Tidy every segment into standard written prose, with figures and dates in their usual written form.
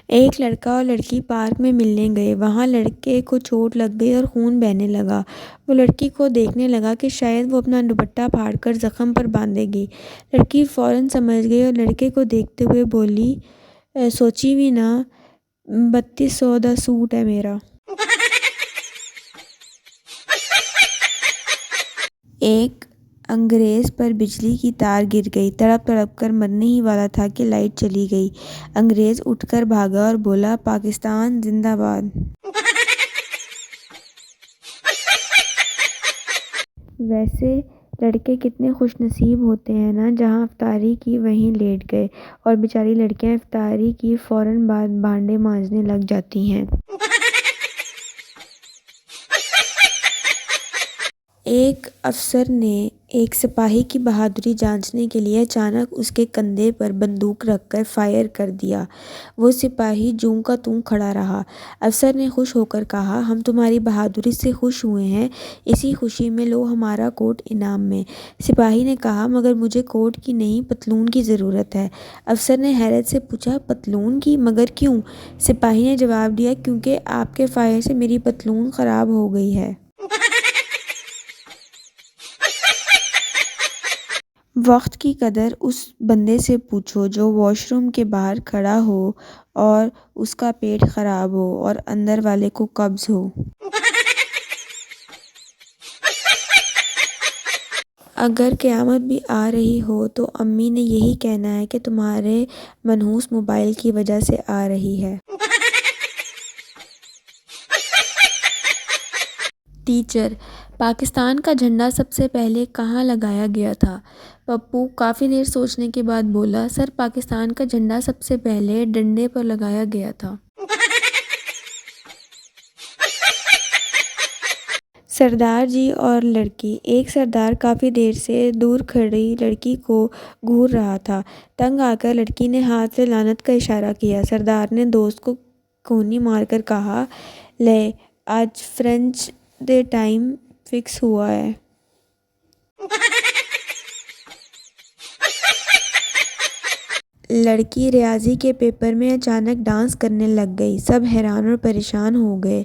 ایک لڑکا اور لڑکی پارک میں ملنے گئے۔ وہاں لڑکے کو چوٹ لگ گئی اور خون بہنے لگا۔ وہ لڑکی کو دیکھنے لگا کہ شاید وہ اپنا دوپٹہ پھاڑ کر زخم پر باندھے گی۔ لڑکی فوراً سمجھ گئی اور لڑکے کو دیکھتے ہوئے بولی، سوچی بھی نہ، 3200 دا سوٹ ہے میرا۔ ایک انگریز پر بجلی کی تار گر گئی۔ تڑپ تڑپ کر مرنے ہی والا تھا کہ لائٹ چلی گئی۔ انگریز اٹھ کر بھاگا اور بولا، پاکستان زندہ باد۔ ویسے لڑکے کتنے خوش نصیب ہوتے ہیں نا، جہاں افطاری کی وہیں لیٹ گئے، اور بیچاری لڑکیاں افطاری کی فوراً بعد بھانڈے مانجنے لگ جاتی ہیں۔ ایک افسر نے ایک سپاہی کی بہادری جانچنے کے لیے اچانک اس کے کندھے پر بندوق رکھ کر فائر کر دیا۔ وہ سپاہی جوں کا توں کھڑا رہا۔ افسر نے خوش ہو کر کہا، ہم تمہاری بہادری سے خوش ہوئے ہیں، اسی خوشی میں لو ہمارا کوٹ انعام میں۔ سپاہی نے کہا، مگر مجھے کوٹ کی نہیں، پتلون کی ضرورت ہے۔ افسر نے حیرت سے پوچھا، پتلون کی؟ مگر کیوں؟ سپاہی نے جواب دیا، کیونکہ آپ کے فائر سے میری پتلون خراب ہو گئی ہے۔ وقت کی قدر اس بندے سے پوچھو جو واش روم کے باہر کھڑا ہو اور اس کا پیٹ خراب ہو اور اندر والے کو قبض ہو۔ اگر قیامت بھی آ رہی ہو تو امی نے یہی کہنا ہے کہ تمہارے منحوس موبائل کی وجہ سے آ رہی ہے۔ ٹیچر، پاکستان کا جھنڈا سب سے پہلے کہاں لگایا گیا تھا؟ پپو کافی دیر سوچنے کے بعد بولا، سر، پاکستان کا جھنڈا سب سے پہلے ڈنڈے پر لگایا گیا تھا۔ سردار جی اور لڑکی۔ ایک سردار کافی دیر سے دور کھڑی لڑکی کو گھور رہا تھا۔ تنگ آ کر لڑکی نے ہاتھ سے لعنت کا اشارہ کیا۔ سردار نے دوست کو کونی مار کر کہا، لے، آج فرینچ ڈے ٹائم فکس ہوا ہے۔ لڑکی ریاضی کے پیپر میں اچانک ڈانس کرنے لگ گئی۔ سب حیران اور پریشان ہو گئے۔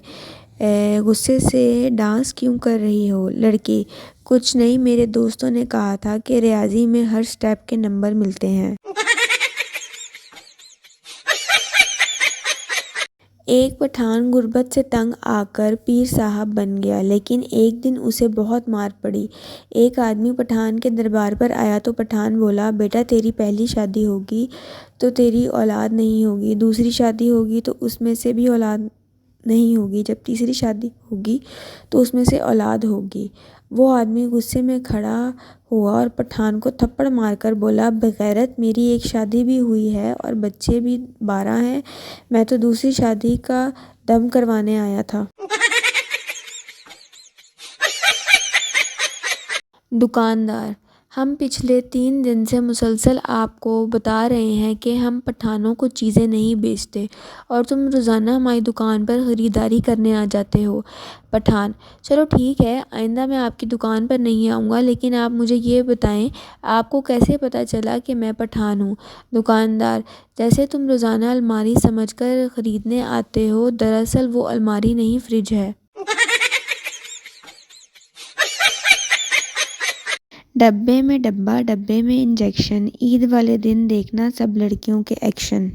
غصے سے، ڈانس کیوں کر رہی ہو؟ لڑکی، کچھ نہیں، میرے دوستوں نے کہا تھا کہ ریاضی میں ہر سٹیپ کے نمبر ملتے ہیں۔ ایک پٹھان غربت سے تنگ آ کر پیر صاحب بن گیا، لیکن ایک دن اسے بہت مار پڑی۔ ایک آدمی پٹھان کے دربار پر آیا تو پٹھان بولا، بیٹا، تیری پہلی شادی ہوگی تو تیری اولاد نہیں ہوگی، دوسری شادی ہوگی تو اس میں سے بھی اولاد نہیں ہوگی، جب تیسری شادی ہوگی تو اس میں سے اولاد ہوگی۔ وہ آدمی غصے میں کھڑا ہوا اور پٹھان کو تھپڑ مار کر بولا، بغیرت، میری ایک شادی بھی ہوئی ہے اور بچے بھی 12 ہیں، میں تو دوسری شادی کا دم کروانے آیا تھا۔ دکاندار، ہم پچھلے 3 دن سے مسلسل آپ کو بتا رہے ہیں کہ ہم پٹھانوں کو چیزیں نہیں بیچتے، اور تم روزانہ ہماری دکان پر خریداری کرنے آ جاتے ہو۔ پٹھان، چلو ٹھیک ہے، آئندہ میں آپ کی دکان پر نہیں آؤں گا، لیکن آپ مجھے یہ بتائیں، آپ کو کیسے پتہ چلا کہ میں پٹھان ہوں؟ دکاندار، جیسے تم روزانہ الماری سمجھ کر خریدنے آتے ہو، دراصل وہ الماری نہیں، فریج ہے۔ ڈبے میں ڈبہ، ڈبے میں انجیکشن، عید والے دن دیکھنا سب لڑکیوں کے ایکشن۔